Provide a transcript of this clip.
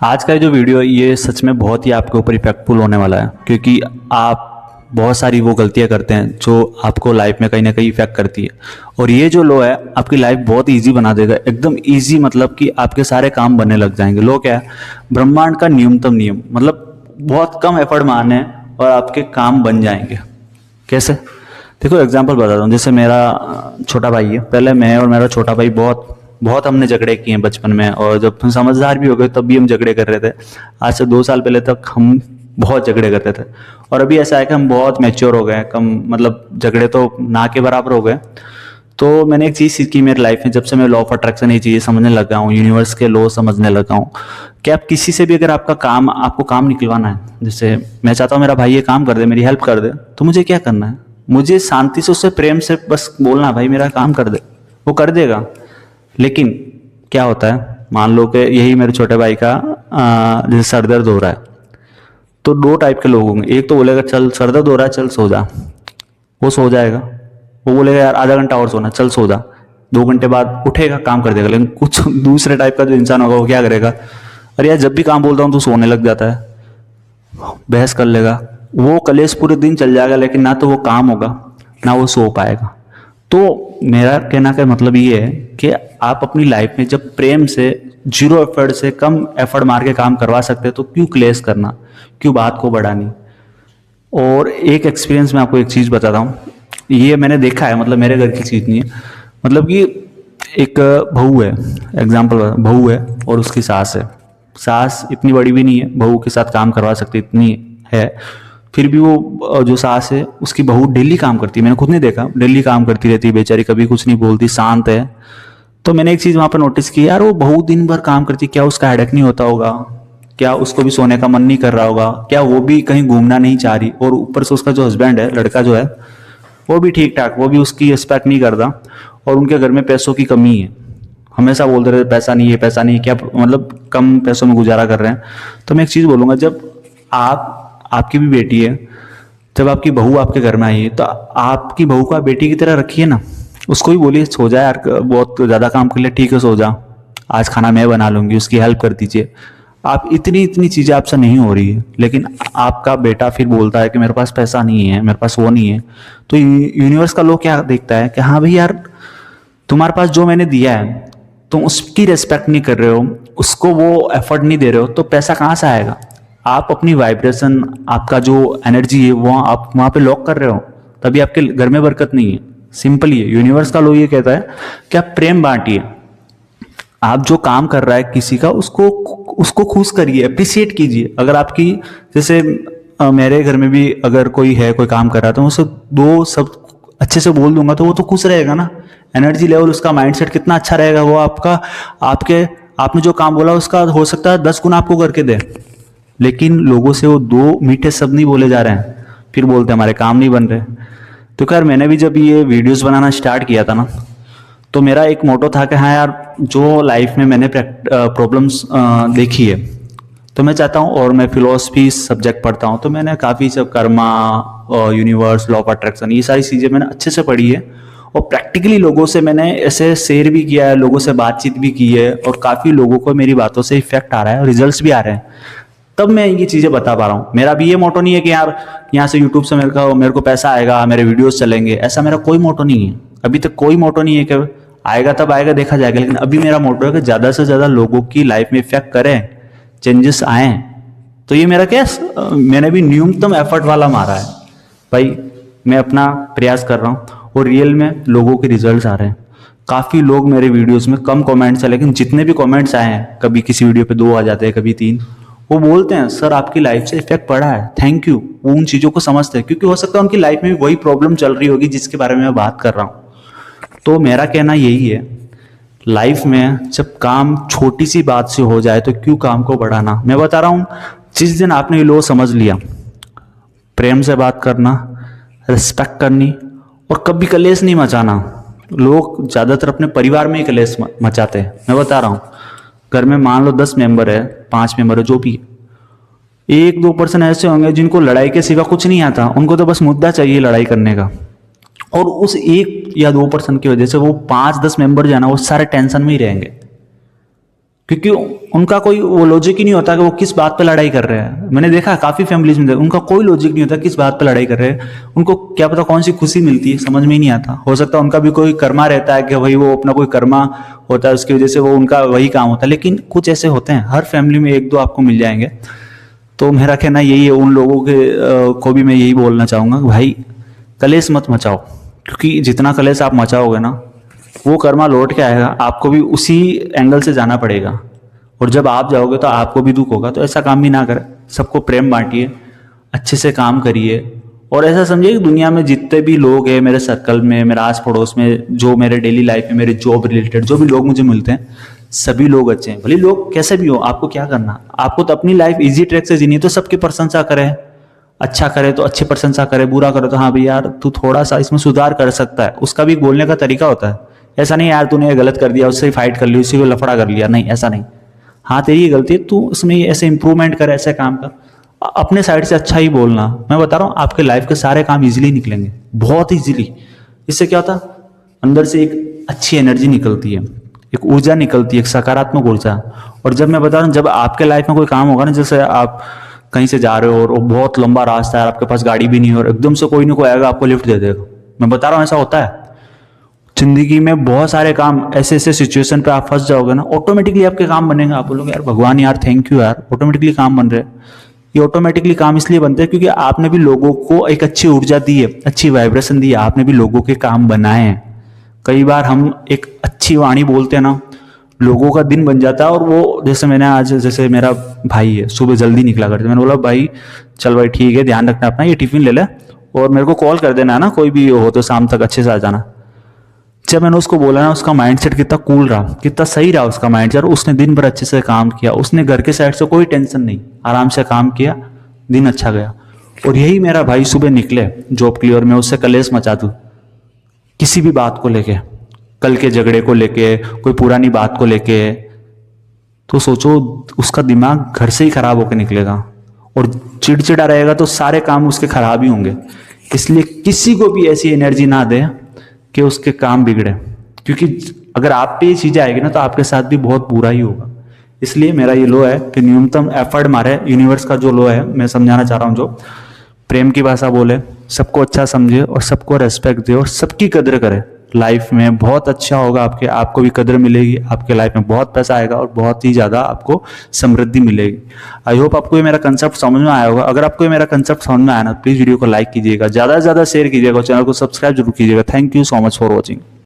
आज का जो वीडियो है ये सच में बहुत ही आपके ऊपर इफेक्टफुल होने वाला है, क्योंकि आप बहुत सारी वो गलतियां करते हैं जो आपको लाइफ में कहीं ना कहीं इफेक्ट करती है। और ये जो लो है आपकी लाइफ बहुत इजी बना देगा, एकदम इजी, मतलब कि आपके सारे काम बनने लग जाएंगे। लो क्या है, ब्रह्मांड का न्यूनतम नियम, मतलब बहुत कम एफर्ट मारने और आपके काम बन जाएंगे। कैसे? देखो एग्जांपल बताता हूँ। जैसे मेरा छोटा भाई है, पहले मैं और मेरा छोटा भाई बहुत बहुत हमने झगड़े किए हैं बचपन में, और जब हम समझदार भी हो गए तब भी हम झगड़े कर रहे थे। आज से 2 साल पहले तक हम बहुत झगड़े करते थे। और अभी ऐसा है कि हम बहुत मैच्योर हो गए, कम मतलब झगड़े तो ना के बराबर हो गए। तो मैंने एक चीज़ सीखी मेरी लाइफ में, जब से मैं लॉ ऑफ अट्रैक्शन ये चीज़ें समझने लगा हूँ, यूनिवर्स के लॉ समझने लगा हूँ, कि आप किसी से भी अगर आपको काम निकलवाना है, जैसे मैं चाहता हूँ मेरा भाई ये काम कर दे, मेरी हेल्प कर दे, तो मुझे क्या करना है? मुझे शांति से उससे प्रेम से बस बोलना, भाई मेरा काम कर दे, वो कर देगा। लेकिन क्या होता है, मान लो कि यही मेरे छोटे भाई का जैसे सर दर्द हो रहा है, तो दो टाइप के लोग होंगे। एक तो बोलेगा चल सर दर्द हो रहा है चल सो जा, वो सो जाएगा। वो बोलेगा यार आधा घंटा और सोना, चल सो जा। 2 घंटे बाद उठेगा, काम कर देगा। लेकिन कुछ दूसरे टाइप का जो इंसान होगा वो क्या करेगा, अरे यार जब भी काम बोलता हूँ तो सोने लग जाता है, बहस कर लेगा। वो कलेश पूरे दिन चल जाएगा, लेकिन ना तो वो काम होगा ना वो सो पाएगा। तो मेरा कहना का मतलब ये है कि आप अपनी लाइफ में जब प्रेम से, जीरो एफर्ट से, कम एफर्ट मार के काम करवा सकते हैं तो क्यों क्लेश करना, क्यों बात को बढ़ानी। और एक एक्सपीरियंस में आपको एक चीज़ बताता हूँ, ये मैंने देखा है, मतलब मेरे घर की चीज़ नहीं है। मतलब कि एक बहू है, एग्जाम्पल बहू है और उसकी सास है। सास इतनी बड़ी भी नहीं है, बहू के साथ काम करवा सकती इतनी है। फिर भी वो जो सास है उसकी बहू डेली काम करती है, मैंने खुद नहीं देखा, डेली काम करती रहती है बेचारी, कभी कुछ नहीं बोलती, शांत है। तो मैंने एक चीज़ वहाँ पर नोटिस की, यार वो बहू दिन भर काम करती, क्या उसका हेडेक नहीं होता होगा? क्या उसको भी सोने का मन नहीं कर रहा होगा? क्या वो भी कहीं घूमना नहीं चाह रही? और ऊपर से उसका जो हस्बैंड है, लड़का जो है, वो भी ठीक ठाक, वो भी उसकी रिस्पेक्ट नहीं करता। और उनके घर में पैसों की कमी है, हमेशा बोलते रहते पैसा नहीं है पैसा नहीं है, क्या मतलब कम पैसों में गुजारा कर रहे हैं। तो मैं एक चीज़ बोलूँगा, जब आपकी भी बेटी है, जब आपकी बहू आपके घर में आई है, तो आपकी बहू को आप बेटी की तरह रखिए ना। उसको भी बोलिए सो जा यार, बहुत ज़्यादा काम कर ले, ठीक है सो जा, आज खाना मैं बना लूँगी, उसकी हेल्प कर दीजिए। आप इतनी इतनी चीज़ें आपसे नहीं हो रही है, लेकिन आपका बेटा फिर बोलता है कि मेरे पास पैसा नहीं है, मेरे पास वो नहीं है। तो यूनिवर्स का लोग क्या देखता है कि हाँ भाई यार, तुम्हारे पास जो मैंने दिया है तुम उसकी रिस्पेक्ट नहीं कर रहे हो, उसको वो एफर्ट नहीं दे रहे हो, तो पैसा कहाँ से आएगा? आप अपनी वाइब्रेशन, आपका जो एनर्जी है वो आप वहाँ पे लॉक कर रहे हो, तभी आपके घर में बरकत नहीं है। सिंपल ही है, यूनिवर्स का लोग ये कहता है कि आप प्रेम बांटिए। आप जो काम कर रहा है किसी का, उसको उसको खुश करिए, अप्रिशिएट कीजिए। अगर आपकी जैसे मेरे घर में भी अगर कोई है, कोई काम कर रहा है, तो मैं उसे दो सब अच्छे से बोल दूंगा तो वो तो खुश रहेगा ना। एनर्जी लेवल, उसका माइंडसेट कितना अच्छा रहेगा, वो आपका आपके आपने जो काम बोला उसका हो सकता है 10 गुना आपको करके दे। लेकिन लोगों से वो 2 मीठे शब्द नहीं बोले जा रहे हैं, फिर बोलते हैं हमारे काम नहीं बन रहे। तो खैर मैंने भी जब ये वीडियोस बनाना स्टार्ट किया था ना, तो मेरा एक मोटो था कि हाँ यार, जो लाइफ में मैंने प्रॉब्लम्स देखी है, तो मैं चाहता हूँ, और मैं फिलोसफी सब्जेक्ट पढ़ता हूँ, तो मैंने काफ़ी सब Karma, universe, law of attraction, ये सारी चीज़ें मैंने अच्छे से पढ़ी है। और प्रैक्टिकली लोगों से मैंने ऐसे शेयर भी किया है, लोगों से बातचीत भी की है, और काफ़ी लोगों को मेरी बातों से इफेक्ट आ रहा है और रिजल्ट्स भी आ रहे हैं। तब मैं ये चीज़ें बता पा रहा हूँ। मेरा भी ये मोटो नहीं है कि यार यहाँ से यूट्यूब से मेरे को पैसा आएगा, मेरे वीडियोस चलेंगे, ऐसा मेरा कोई मोटो नहीं है। अभी तक कोई मोटो नहीं है कि आएगा तब आएगा देखा जाएगा। लेकिन अभी मेरा मोटो है कि ज़्यादा से ज़्यादा लोगों की लाइफ में इफेक्ट करें, चेंजेस आए। तो ये मेरा क्या, मैंने भी न्यूनतम एफर्ट वाला मारा है भाई। मैं अपना प्रयास कर रहा हूँ और रियल में लोगों के रिजल्ट्स आ रहे हैं। काफ़ी लोग मेरे वीडियोस में, कम कमेंट्स है लेकिन जितने भी कमेंट्स आए हैं, कभी किसी वीडियो पे 2 आ जाते हैं, कभी 3, वो बोलते हैं सर आपकी लाइफ से इफेक्ट पड़ा है, थैंक यू। वो उन चीज़ों को समझते हैं, क्योंकि हो सकता है उनकी लाइफ में भी वही प्रॉब्लम चल रही होगी जिसके बारे में मैं बात कर रहा हूँ। तो मेरा कहना यही है, लाइफ में जब काम छोटी सी बात से हो जाए तो क्यों काम को बढ़ाना। मैं बता रहा हूँ, जिस दिन आपने ये लो समझ लिया, प्रेम से बात करना, रिस्पेक्ट करनी, और कभी कलेश नहीं मचाना। लोग ज़्यादातर अपने परिवार में ही कलेश मचाते हैं। मैं बता रहा हूँ, घर में मान लो 10 मेंबर है, 5 मेंबर है, जो भी, 1-2% ऐसे होंगे जिनको लड़ाई के सिवा कुछ नहीं आता, उनको तो बस मुद्दा चाहिए लड़ाई करने का। और उस 1 या 2% की वजह से वो 5-10 मेंबर जो है ना, वो सारे टेंशन में ही रहेंगे। क्योंकि उनका कोई वो लॉजिक ही नहीं होता कि वो किस बात पे लड़ाई कर रहे हैं। मैंने देखा काफ़ी फैमिलीज में उनका कोई लॉजिक नहीं होता किस बात पे लड़ाई कर रहे हैं। उनको क्या पता कौन सी खुशी मिलती है, समझ में ही नहीं आता। हो सकता है उनका भी कोई कर्मा रहता है कि भाई वो अपना कोई कर्मा होता है, उसकी वजह से वो उनका वही काम होता है। लेकिन कुछ ऐसे होते हैं, हर फैमिली में एक दो आपको मिल जाएंगे। तो मेरा कहना यही है, उन लोगों के को भी मैं यही बोलना चाहूँगा कि भाई कलेश मत मचाओ, क्योंकि जितना कलेश आप मचाओगे ना वो कर्मा लौट के आएगा, आपको भी उसी एंगल से जाना पड़ेगा। और जब आप जाओगे तो आपको भी दुख होगा। तो ऐसा काम भी ना करें, सबको प्रेम बांटिए, अच्छे से काम करिए। और ऐसा समझिए कि दुनिया में जितने भी लोग हैं मेरे सर्कल में, मेरे आस पड़ोस में, जो मेरे डेली लाइफ में मेरे जॉब रिलेटेड जो भी लोग मुझे मिलते हैं, सभी लोग अच्छे हैं। भले लोग कैसे भी हो, आपको क्या करना, आपको तो अपनी लाइफ इजी ट्रैक से जीनी है। तो सबकी प्रशंसा करें, अच्छा करे तो अच्छी प्रशंसा करे, बुरा करे तो हाँ भाई यार तू थोड़ा सा इसमें सुधार कर सकता है। उसका भी बोलने का तरीका होता है। ऐसा नहीं यार तूने ये गलत कर दिया, उससे फाइट कर ली, उसी को लफड़ा कर लिया, नहीं ऐसा नहीं। हाँ तेरी ये गलती है, तू इसमें ऐसे इंप्रूवमेंट कर, ऐसे काम कर, अपने साइड से अच्छा ही बोलना। मैं बता रहा हूँ आपके लाइफ के सारे काम इजीली निकलेंगे, बहुत इजीली। इससे क्या होता, अंदर से एक अच्छी एनर्जी निकलती है, एक ऊर्जा निकलती है, एक सकारात्मक ऊर्जा। और जब मैं बता रहा हूँ, जब आपके लाइफ में कोई काम होगा ना, जैसे आप कहीं से जा रहे हो और बहुत लंबा रास्ता है, आपके पास गाड़ी भी नहीं है और एकदम से कोई ना कोई आएगा आपको लिफ्ट दे देगा, मैं बता रहा हूँ ऐसा होता है। जिंदगी में बहुत सारे काम ऐसे ऐसे सिचुएशन पे आप फंस जाओगे ना, ऑटोमेटिकली आपके काम बनेंगे। आप बोलोगे यार भगवान यार थैंक यू यार, ऑटोमेटिकली काम बन रहे हैं। ये ऑटोमेटिकली काम इसलिए बनते हैं क्योंकि आपने भी लोगों को एक अच्छी ऊर्जा दी है, अच्छी वाइब्रेशन दी है, आपने भी लोगों के काम बनाए हैं। कई बार हम एक अच्छी वाणी बोलते हैं ना, लोगों का दिन बन जाता है। और वो जैसे मैंने आज, जैसे मेरा भाई है सुबह जल्दी निकला करते, मैंने बोला भाई चल भाई ठीक है, ध्यान रखना अपना, ये टिफिन ले ले और मेरे को कॉल कर देना है ना, कोई भी हो तो शाम तक अच्छे से आ जाना। जब मैंने उसको बोला ना, उसका माइंडसेट कितना कूल रहा, कितना सही रहा उसका माइंडसेट। उसने दिन भर अच्छे से काम किया, उसने घर के साइड से कोई टेंशन नहीं, आराम से काम किया, दिन अच्छा गया। और यही मेरा भाई सुबह निकले जॉब के लिए और मैं उससे कलेश मचा दूं किसी भी बात को लेके, कल के झगड़े को लेके, कोई पुरानी बात को लेके, तो सोचो उसका दिमाग घर से ही खराब होकर निकलेगा और चिड़चिड़ा रहेगा, तो सारे काम उसके खराब ही होंगे। इसलिए किसी को भी ऐसी एनर्जी ना दे कि उसके काम बिगड़े, क्योंकि अगर आप पे ये चीजें आएगी ना तो आपके साथ भी बहुत बुरा ही होगा। इसलिए मेरा ये लो है कि न्यूनतम एफर्ट मारे। यूनिवर्स का जो लो है, मैं समझाना चाह रहा हूँ, जो प्रेम की भाषा बोले, सबको अच्छा समझे और सबको रेस्पेक्ट दे और सबकी कदर करे। लाइफ में बहुत अच्छा होगा, आपको भी कदर मिलेगी, आपके लाइफ में बहुत पैसा आएगा और बहुत ही ज़्यादा आपको समृद्धि मिलेगी। आई होप आपको ये मेरा कंसेप्ट समझ में आया होगा। अगर आपको ये मेरा कंसेप्ट समझ में आया ना, प्लीज़ वीडियो को लाइक कीजिएगा, ज़्यादा से ज़्यादा शेयर कीजिएगा और चैनल को सब्सक्राइब जरूर कीजिएगा। Thank you so much for watching.